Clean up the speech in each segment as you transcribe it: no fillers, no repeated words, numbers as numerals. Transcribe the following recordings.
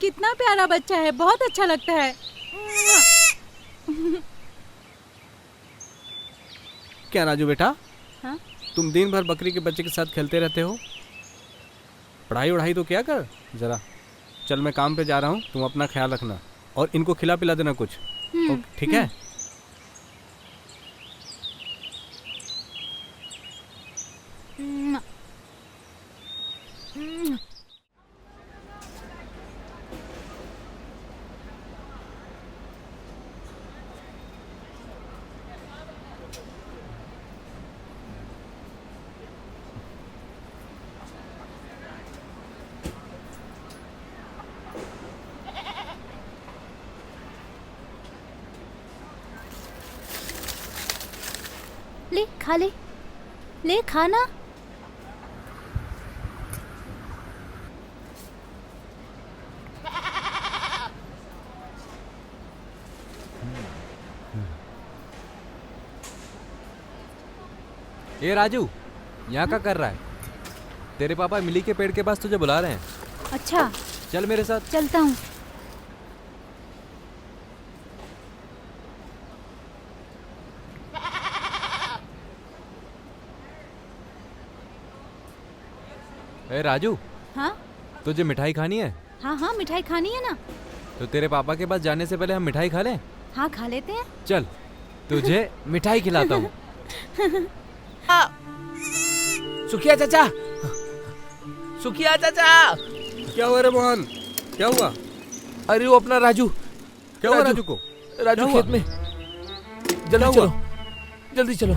कितना प्यारा बच्चा है, बहुत अच्छा लगता है। क्या राजू बेटा? हाँ? तुम दिन भर बकरी के बच्चे के साथ खेलते रहते हो, पढ़ाई वढ़ाई तो क्या कर जरा। चल मैं काम पे जा रहा हूँ, तुम अपना ख्याल रखना और इनको खिला पिला देना कुछ। ठीक है? ले खा ले, ले खाना। ए राजू, यहाँ क्या कर रहा है? तेरे पापा मिली के पेड़ के पास तुझे बुला रहे हैं। अच्छा चल मेरे साथ। चलता हूँ। ए राजू, हाँ तुझे मिठाई खानी है? हाँ हाँ, मिठाई खानी है ना। तो तेरे पापा के पास जाने से पहले हम मिठाई खा लें? हाँ खा लेते हैं। चल तुझे मिठाई खिलाता हूँ। सुखिया चाचा, सुखिया चाचा। क्या हुआ रे मोहन? क्या हुआ? अरे वो अपना राजू। क्या हुआ राजू को? राजू खेत में। जल्दी चलो, जल्दी चलो।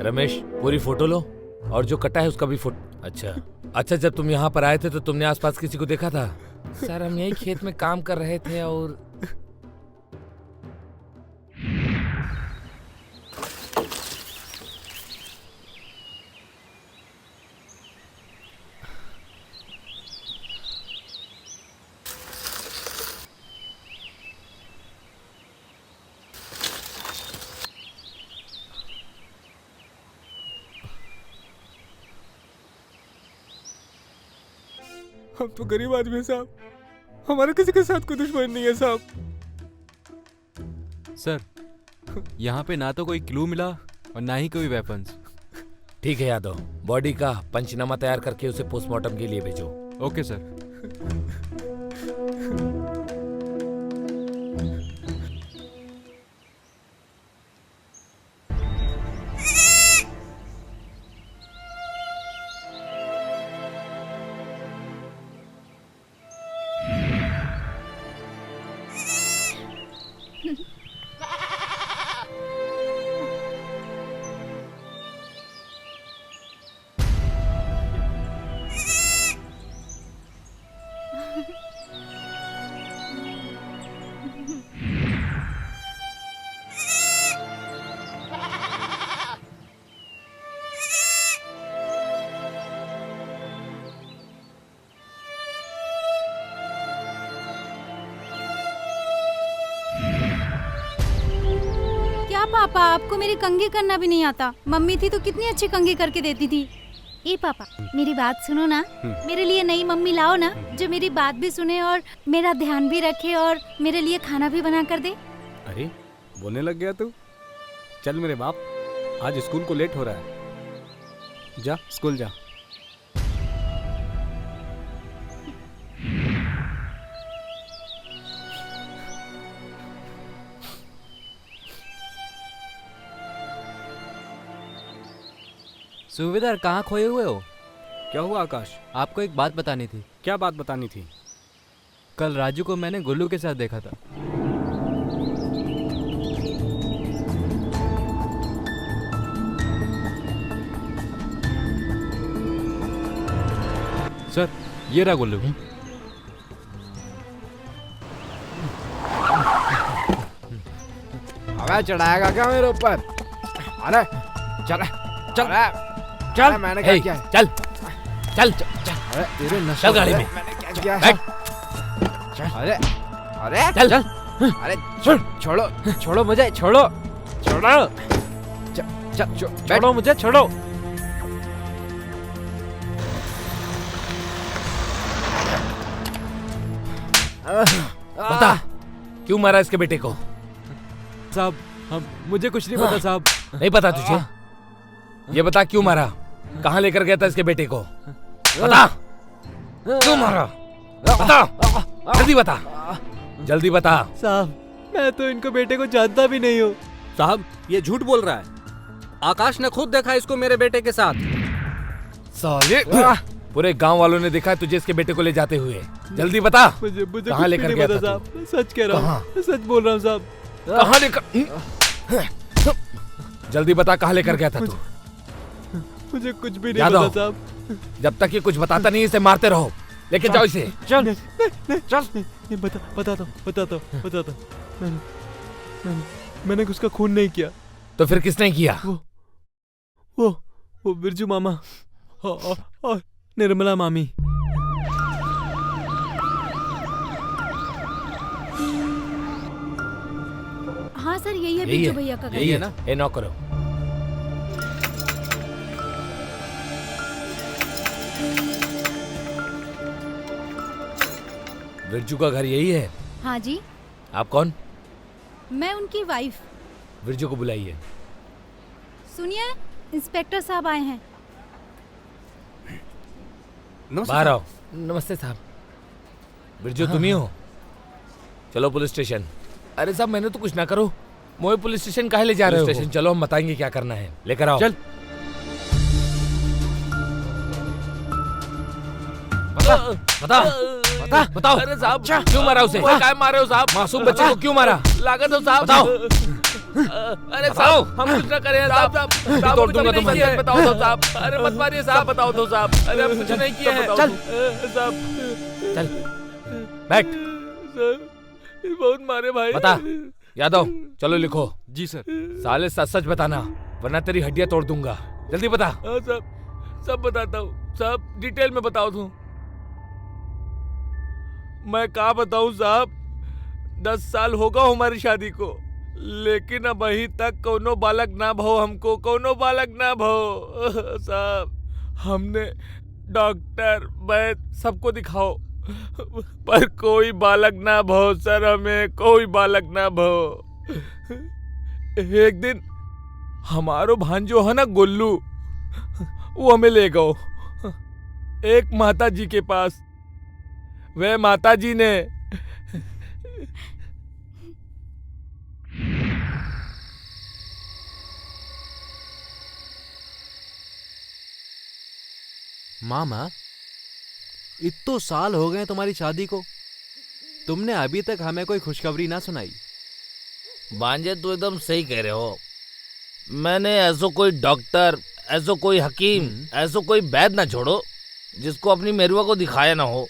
रमेश, पूरी फोटो लो और जो कटा है उसका भी फोटो। अच्छा, जब तुम यहाँ पर आए थे तो तुमने आसपास किसी को देखा था? सर हम यही खेत में काम कर रहे थे और हम तो गरीब आदमी है साहब, हमारा किसी के साथ कोई दुश्मनी नहीं है साहब। सर, यहाँ पे ना तो कोई क्लू मिला और ना ही कोई वेपन्स। ठीक है यादव, बॉडी का पंचनामा तैयार करके उसे पोस्टमार्टम के लिए भेजो। Okay sir. पापा, आपको मेरी कंघी करना भी नहीं आता। मम्मी थी तो कितनी अच्छी कंघी करके देती थी। ए पापा, मेरी बात सुनो ना। मेरे लिए नई मम्मी लाओ ना, जो मेरी बात भी सुने और मेरा ध्यान भी रखे और मेरे लिए खाना भी बना कर दे। अरे बोलने लग गया तू। चल मेरे बाप, आज स्कूल को लेट हो रहा है, जा स्कूल जा। सूबेदार, कहाँ खोए हुए हो? क्या हुआ आकाश? आपको एक बात बतानी थी। क्या बात बतानी थी? कल राजू को मैंने गुल्लू के साथ देखा था। सर, ये रहा गुल्लू। अबे चढ़ाएगा क्या मेरे ऊपर? अरे चल चल चल, मैंने क्या किया? चल चल चल, अरे तेरे नशा गाड़ी में मैंने क्या किया है? अरे अरे चल चल, अरे छोड़ो छोड़ो मुझे, छोड़ो छोड़ो, छोड़ो मुझे, छोड़ो। बता क्यों मारा इसके बेटे को? साहब मुझे कुछ नहीं पता साहब। नहीं पता तुझे? ये बता क्यों मारा, कहाँ लेकर गया था इसके बेटे को? बता क्यों मारा, बता जल्दी बता, जल्दी बता। साहब मैं तो इनको बेटे को जानता भी नहीं हूँ। साहब ये झूठ बोल रहा है। आकाश ने खुद देखा इसको मेरे बेटे के साथ। साले पूरे गांव वालों ने देखा तुझे इसके बेटे को ले जाते हुए। जल्दी बता मुझे कहाँ लेकर गया था साहब? सच कह रहा हूँ, सच बोल रहा हूँ साहब। कहाँ लेकर, जल्दी बता कहाँ लेकर गया था तू? मुझे कुछ भी नहीं यादव, पता साहब। जब तक ये कुछ बताता नहीं इसे मारते रहो। लेके जाओ इसे। चल चल। बताता हूँ। मैंने उसका खून नहीं किया। तो फिर किसने किया? वो बिरजू मामा और निर्मला मामी। हाँ सर, यही है यही बिरजू है, भैया का घर। यही है ना? ए नॉक करो। बिरजू का घर यही है? हाँ जी। आप कौन? मैं उनकी वाइफ। बिरजू को बुलाइए। सुनिए, इंस्पेक्टर साहब आए हैं। बाहर आओ। नमस्ते साहब। बिरजू तुम ही हो? चलो पुलिस स्टेशन। अरे साहब मैंने तो कुछ ना करो, मोए पुलिस स्टेशन काहे ले जा रहे हो? स्टेशन चलो, हम बताएंगे क्या करना है। लेकर आओ। चल। बताओ। अरे साहब क्यों मारा उसे? क्या मारे हो साहब? मासूम बच्चे को क्यों मारा? लागत हो साहब। बताओ। अरे साहब हम कुछ ना करें साहब। तोड़ दूंगा तुम्हें। बताओ तो साहब। अरे मत मारिए साहब। बताओ तो साहब। अरे हम कुछ नहीं किए हैं। चल साहब चल बैठ। बहुत मारे भाई। बता यादव, चलो लिखो। जी सर। साले सच सच बताना वरना तेरी हड्डियां तोड़ दूंगा। जल्दी बता। साहब सब बताता हूँ साहब, डिटेल में बताओ तू। मैं कहा बताऊं साहब, 10 साल होगा हमारी शादी को, लेकिन अब अभी तक कोनो बालक ना भो। हमको कोनो बालक ना भो साहब। हमने डॉक्टर वैद्य सबको दिखाओ पर कोई बालक ना भो सर, हमें कोई बालक ना भो। एक दिन हमारो भांजो है ना गोल्लू, वो हमें ले गओ एक माता जी के पास। वे माता जी ने मामा इतने साल हो गए तुम्हारी शादी को, तुमने अभी तक हमें कोई खुशखबरी ना सुनाई। भांजे तू एकदम सही कह रहे हो। मैंने ऐसो कोई डॉक्टर, ऐसो कोई हकीम, ऐसो कोई वैद्य ना छोड़ो जिसको अपनी मेरुआ को दिखाया ना हो।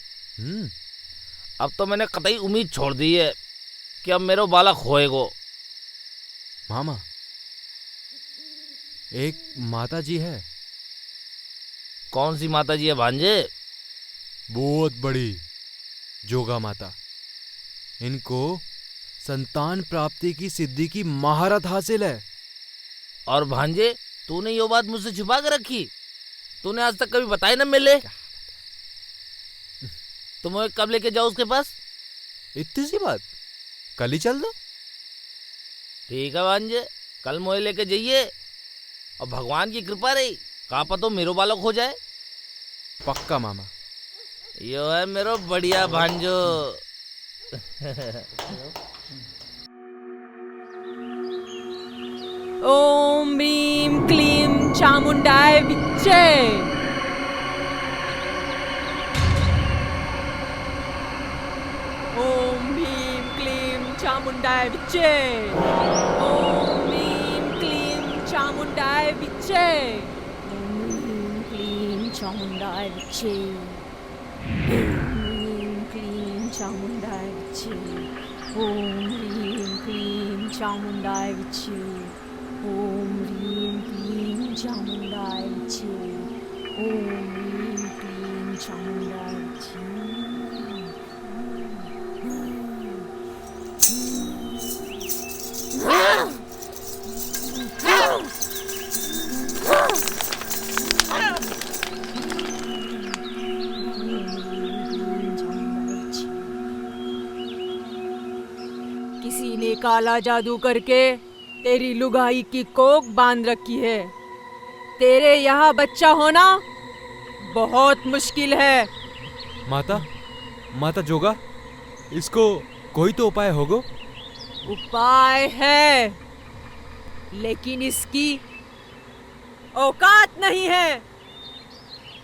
अब तो मैंने कतई उम्मीद छोड़ दी है कि अब मेरा बालक होएगो। मामा एक माता जी है। कौन सी माता जी है भांजे? बहुत बड़ी जोगा माता। इनको संतान प्राप्ति की सिद्धि की महारत हासिल है। और भांजे तूने ये बात मुझसे छुपा के रखी? तूने आज तक कभी बताई ना मिले? तुम कब लेके जाओ उसके पास? इतनी सी बात, कल ही चल दो। ठीक है भांजे, कल मोए लेके जाइए और भगवान की कृपा रही कहा पतो मेरो बालक हो जाए। पक्का मामा। यो है मेरो बढ़िया भांजो। ओम ह्रीं क्लीं चामुंडाय विच्चे। ओम ह्रीं क्लीं चामुंडाय विच्चे। ओम ह्रीं क्लीं चामुंडाय विच्चे। ओम क्लीं चामुंडाय विच्चे। ओम क्लीं चामुंडाय विच्चे। ओम ह्रीं क्लीं चामुंडाय विच्चे। ओम ह्रीं क्लीं चामुंडाय विच्चे। ओम ह्रीं क्लीं चामुंडाय विच्चे। काला जादू करके तेरी लुगाई की कोक बांध रखी है। तेरे यहाँ बच्चा होना बहुत मुश्किल है। माता, माता जोगा, इसको कोई तो उपाय होगा? उपाय है, लेकिन इसकी औकात नहीं है।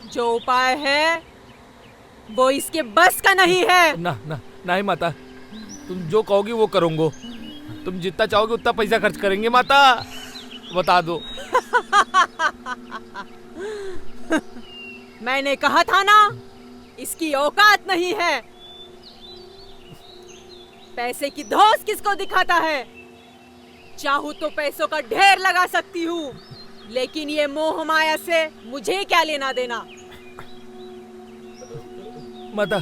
जो उपाय है वो इसके बस का नहीं है। ना ना नहीं माता, तुम जो कहोगी वो करूँगा। तुम जितना चाहोगे उतना पैसा खर्च करेंगे माता, बता दो। मैंने कहा था ना, इसकी औकात नहीं है। पैसे की धौंस किसको दिखाता है? चाहूं तो पैसों का ढेर लगा सकती हूँ, लेकिन ये मोह माया से मुझे क्या लेना देना। माता,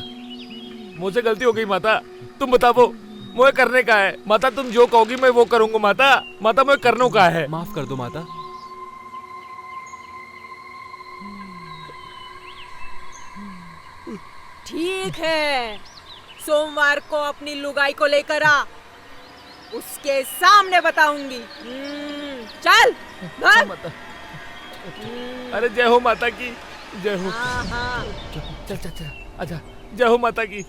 मुझसे गलती हो गई माता, तुम बताओ मुझे करने का है। माता तुम जो कहोगी मैं वो करूँगा माता। माता मुझे करने का है। माफ कर दो माता। ठीक है, सोमवार को अपनी लुगाई को लेकर आ, उसके सामने बताऊंगी। चल भाग। माता, अरे जय हो माता की, जय हो। हाँ हाँ। चल चल चल, आजा। जय हो माता की।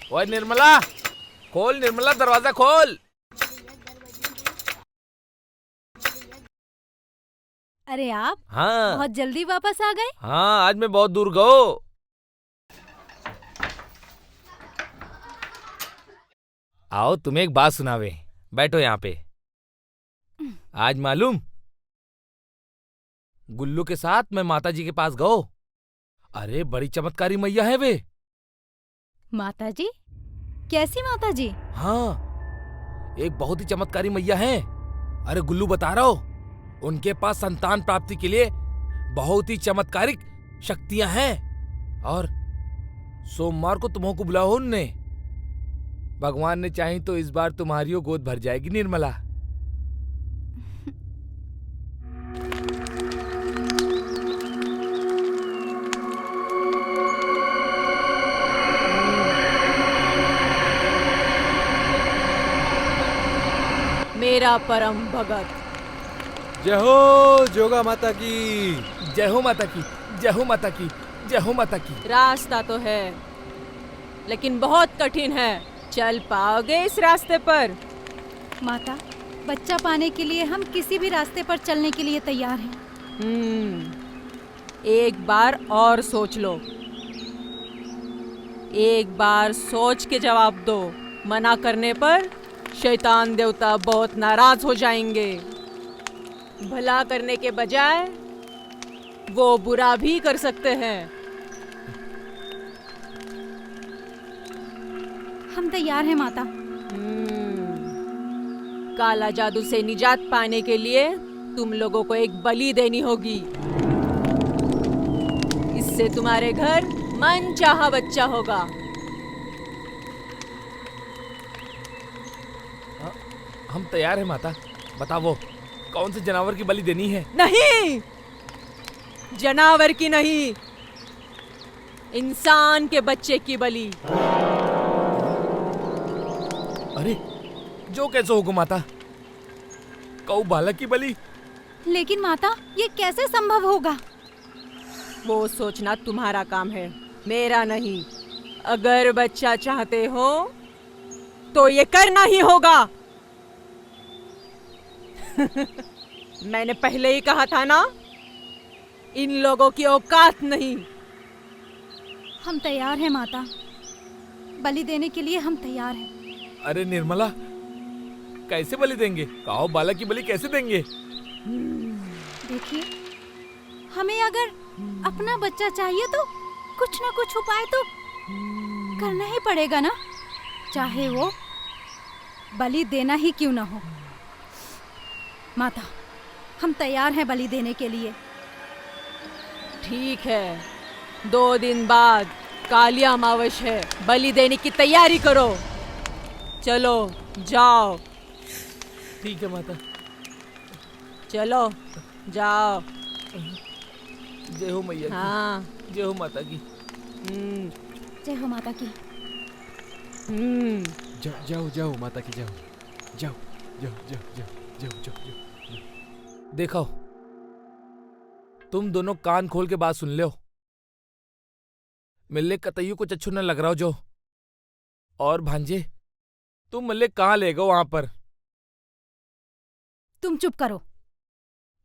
ओए निर्मला, खोल निर्मला, दरवाजा खोल। अरे आप हाँ बहुत जल्दी वापस आ गए। हाँ, आज मैं बहुत दूर गयो। आओ तुम्हें एक बात सुनावे, बैठो यहाँ पे। आज मालूम, गुल्लू के साथ मैं माता जी के पास गयो। अरे बड़ी चमत्कारी मैया है वे। माता जी? कैसी माता जी? हाँ, एक बहुत ही चमत्कारी मैया है। अरे गुल्लू बता रहा हो, उनके पास संतान प्राप्ति के लिए बहुत ही चमत्कारिक शक्तियां हैं। और सोमवार को तुम्हों को बुलाओ उनने। भगवान ने चाही तो इस बार तुम्हारी गोद भर जाएगी निर्मला। मेरा परम भगत। जय हो जोगा माता की। जय हो माता की, जय हो माता की, जय हो माता की। रास्ता तो है, लेकिन बहुत कठिन है। चल पाओगे इस रास्ते पर? माता, बच्चा पाने के लिए हम किसी भी रास्ते पर चलने के लिए तैयार हैं। एक बार और सोच लो। एक बार सोच के जवाब दो। मना करने पर शैतान देवता बहुत नाराज हो जाएंगे। भला करने के बजाय वो बुरा भी कर सकते हैं। हम तैयार हैं माता। काला जादू से निजात पाने के लिए तुम लोगों को एक बलि देनी होगी। इससे तुम्हारे घर मनचाहा बच्चा होगा। हम तैयार हैं माता, बताओ कौन से जानवर की बलि देनी है? नहीं, जानवर की नहीं, इंसान के बच्चे की बलि। अरे जो कैसे होगा माता? कौ बालक की बलि? लेकिन माता, ये कैसे संभव होगा? वो सोचना तुम्हारा काम है, मेरा नहीं। अगर बच्चा चाहते हो तो ये करना ही होगा। मैंने पहले ही कहा था ना, इन लोगों की औकात नहीं। हम तैयार हैं माता, बलि देने के लिए हम तैयार हैं। अरे निर्मला, कैसे बलि देंगे? कहो बालक की बलि कैसे देंगे? देखिए, हमें अगर अपना बच्चा चाहिए तो कुछ ना कुछ उपाय तो करना ही पड़ेगा ना, चाहे वो बलि देना ही क्यों ना हो। माता, हम तैयार हैं बलि देने के लिए। ठीक है, 2 दिन बाद काली अमावस्या है, बलि देने की तैयारी करो। चलो जाओ। ठीक है माता। चलो जाओ। जय हो मैया की। हाँ। जय हो माता की। जय हो माता की। जाओ जाओ जाओ माता की, जाओ जाओ जाओ जाओ जाओ जाओ जाओ जाओ। देखो, तुम दोनों कान खोल के बात सुन लो। मिलने कतई कुछ अच्छू न लग रहा हो जो। और भांजे, तुम मिलने कहाँ ले गए वहां पर? तुम चुप करो।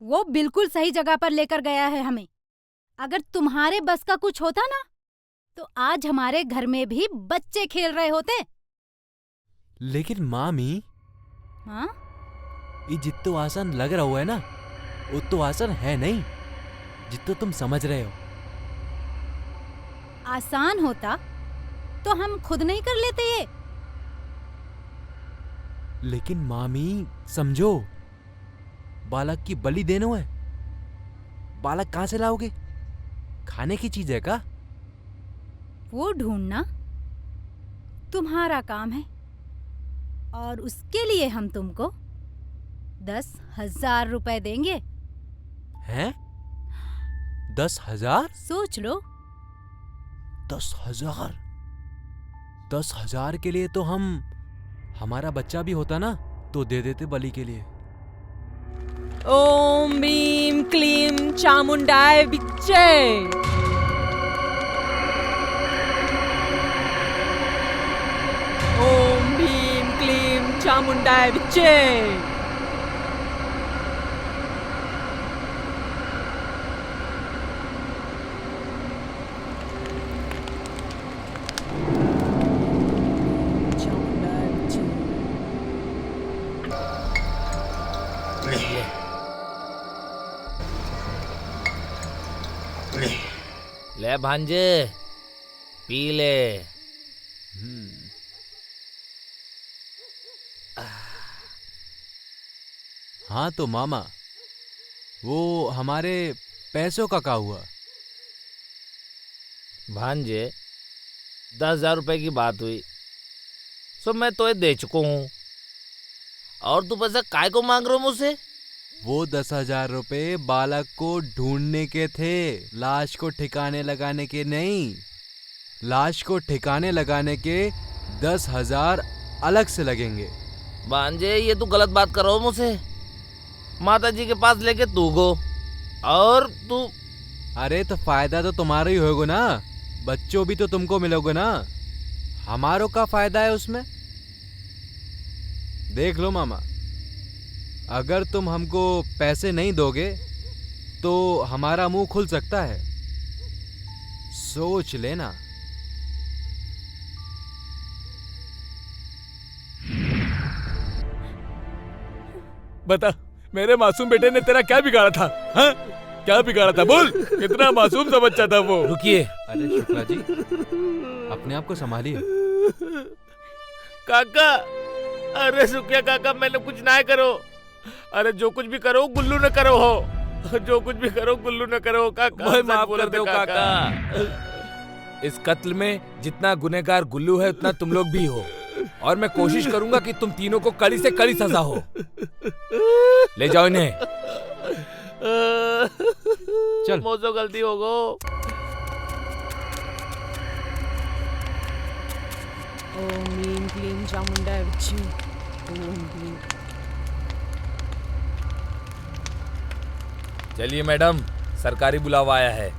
वो बिल्कुल सही जगह पर लेकर गया है हमें। अगर तुम्हारे बस का कुछ होता ना तो आज हमारे घर में भी बच्चे खेल रहे होते। लेकिन मामी, हाँ? ये जित्तो आसान लग रहा हुआ है ना, उतो आसान है नहीं जितो तुम समझ रहे हो। आसान होता तो हम खुद नहीं कर लेते ये। लेकिन मामी समझो, बालक की बलि देनो है। बालक कहां से लाओगे? खाने की चीज है का? वो ढूंढना तुम्हारा काम है और उसके लिए हम तुमको 10,000 रुपए देंगे। हैं? 10,000? सोच लो। 10,000? 10,000 के लिए तो हमारा बच्चा भी होता ना तो दे देते बलि के लिए। ओम ह्रीं क्लीं चामुंडाय विच्चे। ओम ह्रीं क्लीं चामुंडाय विच्चे। ले भांजे, पी ले। हाँ तो मामा, वो हमारे पैसों का क्या हुआ? भांजे, 10,000 रुपए की बात हुई, सो मैं तो ये दे चुका हूँ। और तू पैसा काय को मांग रहा हो मुझसे? वो 10,000 रुपए बालक को ढूंढने के थे, लाश को ठिकाने लगाने के नहीं। लाश को ठिकाने लगाने के 10,000 अलग से लगेंगे। भांजे, ये तू गलत बात कर रहा हो मुझसे। माता जी के पास लेके तू गो और तू। अरे तो फायदा तो तुम्हारा ही होगा ना, बच्चों भी तो तुमको मिलोगे ना। हमारों का फायदा है उसमें। देख लो मामा, अगर तुम हमको पैसे नहीं दोगे तो हमारा मुंह खुल सकता है, सोच लेना। बता, मेरे मासूम बेटे ने तेरा क्या बिगाड़ा था? हाँ? क्या बिगाड़ा था बोल? कितना मासूम सा बच्चा था वो। रुकिए। अरे शुक्ला जी, अपने आप को संभालिए। काका, अरे सुखिया काका, मैंने कुछ ना करो। अरे जो कुछ भी करो गुल्लू न करो हो। जो कुछ भी करो गुल्लू न करो काका। मुझे माफ कर दो काका। इस कत्ल में जितना गुनहगार गुल्लू है उतना तुम लोग भी हो, और मैं कोशिश करूंगा कि तुम तीनों को कड़ी से कड़ी सजा हो। ले जाओ इन्हें। चल। मुझसे गलती हो गो। ओम ह्रीं क्लीं चामुंडाय विच्चे। ओम ह्रीं। चलिए मैडम, सरकारी बुलावा आया है।